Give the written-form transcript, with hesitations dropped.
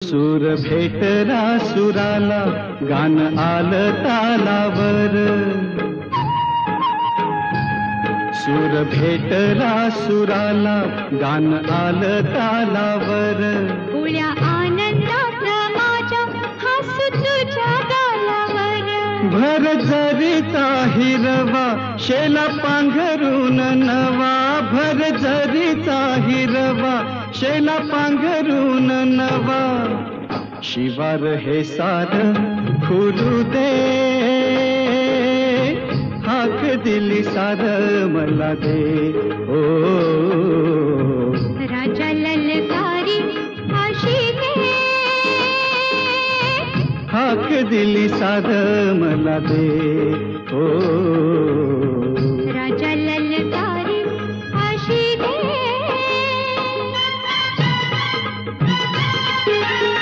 सूर भेटला सुराला, गान आलं तालावर. सूर भेटला सुराला, गान आलं तालावर. उड्या आनंदात माझ्या हसू तुझ्या गालावर. भर जरीचा हिरवा, शेला पांघरून नवा. भर जरीचा हिरवा, शेला पांघरून नवा. शिवार हे सार खुलू दे, हाक दिली सार मला दे. ओ राजा ललकारी अशी दे, हाक दिली सार मला दे. ओ